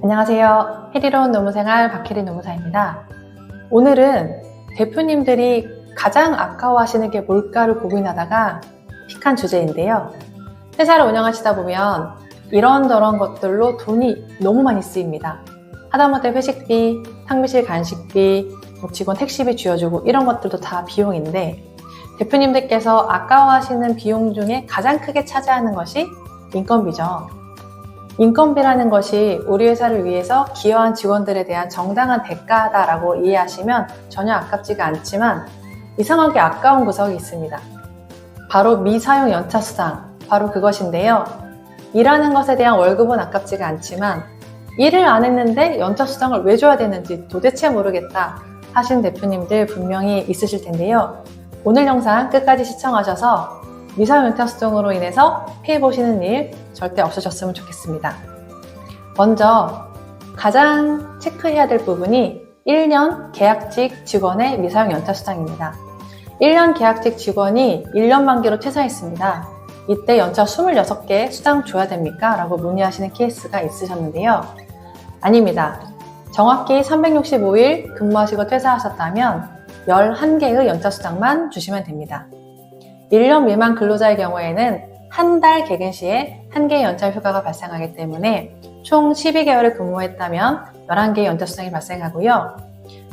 안녕하세요. 해리로운 노무생활 박혜리 노무사입니다. 오늘은 대표님들이 가장 아까워하시는 게 뭘까를 고민하다가 픽한 주제인데요. 회사를 운영하시다 보면 이런저런 것들로 돈이 너무 많이 쓰입니다. 하다못해 회식비, 탕비실 간식비, 직원 택시비 쥐어주고 이런 것들도 다 비용인데 대표님들께서 아까워하시는 비용 중에 가장 크게 차지하는 것이 인건비죠. 인건비라는 것이 우리 회사를 위해서 기여한 직원들에 대한 정당한 대가다라고 이해하시면 전혀 아깝지가 않지만 이상하게 아까운 구석이 있습니다. 바로 미사용 연차수당, 바로 그것인데요. 일하는 것에 대한 월급은 아깝지가 않지만 일을 안 했는데 연차수당을 왜 줘야 되는지 도대체 모르겠다 하신 대표님들 분명히 있으실 텐데요. 오늘 영상 끝까지 시청하셔서 미사용 연차수당으로 인해서 피해 보시는 일 절대 없으셨으면 좋겠습니다. 먼저 가장 체크해야 될 부분이 1년 계약직 직원의 미사용 연차수당입니다. 1년 계약직 직원이 1년 만기로 퇴사했습니다. 이때 연차 26개 수당 줘야 됩니까? 라고 문의하시는 케이스가 있으셨는데요. 아닙니다. 정확히 365일 근무하시고 퇴사하셨다면 11개의 연차수당만 주시면 됩니다. 1년 미만 근로자의 경우에는 한 달 개근 시에 1개의 연차 휴가가 발생하기 때문에 총 12개월을 근무했다면 11개의 연차수당이 발생하고요.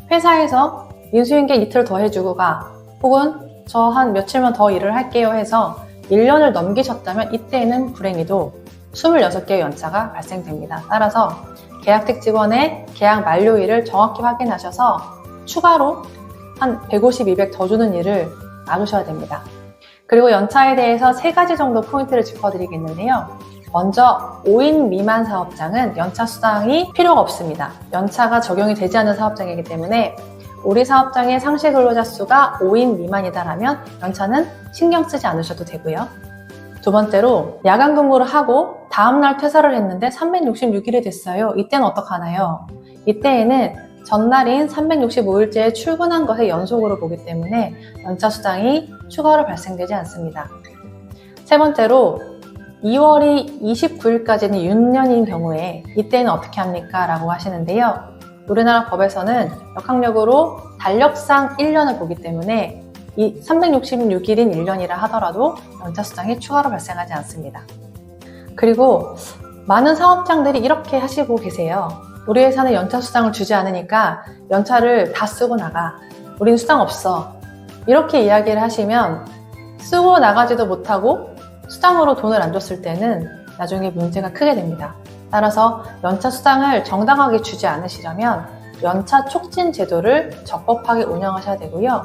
회사에서 인수인계 이틀 더 해주고 가 혹은 저 한 며칠만 더 일을 할게요 해서 1년을 넘기셨다면 이때에는 불행히도 26개의 연차가 발생됩니다. 따라서 계약직 직원의 계약 만료일을 정확히 확인하셔서 추가로 한 150, 200 더 주는 일을 막으셔야 됩니다. 그리고 연차에 대해서 3가지 정도 포인트를 짚어드리겠는데요. 먼저 5인 미만 사업장은 연차 수당이 필요가 없습니다. 연차가 적용이 되지 않는 사업장이기 때문에 우리 사업장의 상시 근로자 수가 5인 미만이다라면 연차는 신경 쓰지 않으셔도 되고요. 두 번째로 야간 근무를 하고 다음날 퇴사를 했는데 366일이 됐어요. 이때는 어떡하나요? 이때에는 전날인 365일째에 출근한 것의 연속으로 보기 때문에 연차 수당이 추가로 발생되지 않습니다. 세 번째로 2월이 29일까지는 6년인 경우에 이때는 어떻게 합니까? 라고 하시는데요. 우리나라 법에서는 역학력으로 달력상 1년을 보기 때문에 이 366일인 1년이라 하더라도 연차 수당이 추가로 발생하지 않습니다. 그리고 많은 사업장들이 이렇게 하시고 계세요. 우리 회사는 연차 수당을 주지 않으니까 연차를 다 쓰고 나가. 우린 수당 없어. 이렇게 이야기를 하시면 쓰고 나가지도 못하고 수당으로 돈을 안 줬을 때는 나중에 문제가 크게 됩니다. 따라서 연차 수당을 정당하게 주지 않으시려면 연차 촉진 제도를 적법하게 운영하셔야 되고요.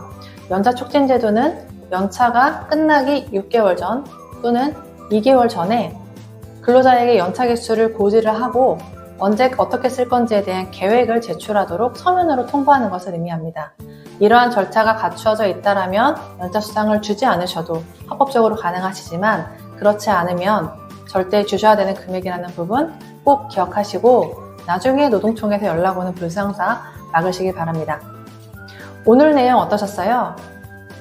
연차 촉진 제도는 연차가 끝나기 6개월 전 또는 2개월 전에 근로자에게 연차 개수를 고지를 하고 언제 어떻게 쓸 건지에 대한 계획을 제출하도록 서면으로 통보하는 것을 의미합니다. 이러한 절차가 갖추어져 있다면 연차 수당을 주지 않으셔도 합법적으로 가능하시지만 그렇지 않으면 절대 주셔야 되는 금액이라는 부분 꼭 기억하시고 나중에 노동청에서 연락 오는 불상사 막으시길 바랍니다. 오늘 내용 어떠셨어요?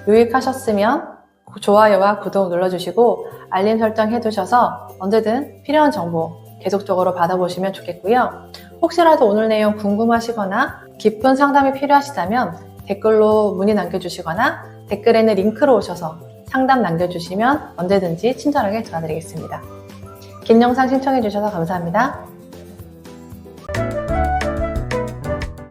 유익하셨으면 좋아요와 구독 눌러주시고 알림 설정 해두셔서 언제든 필요한 정보 계속적으로 받아보시면 좋겠고요. 혹시라도 오늘 내용 궁금하시거나 깊은 상담이 필요하시다면 댓글로 문의 남겨주시거나 댓글에는 링크로 오셔서 상담 남겨주시면 언제든지 친절하게 도와드리겠습니다. 긴 영상 신청해주셔서 감사합니다.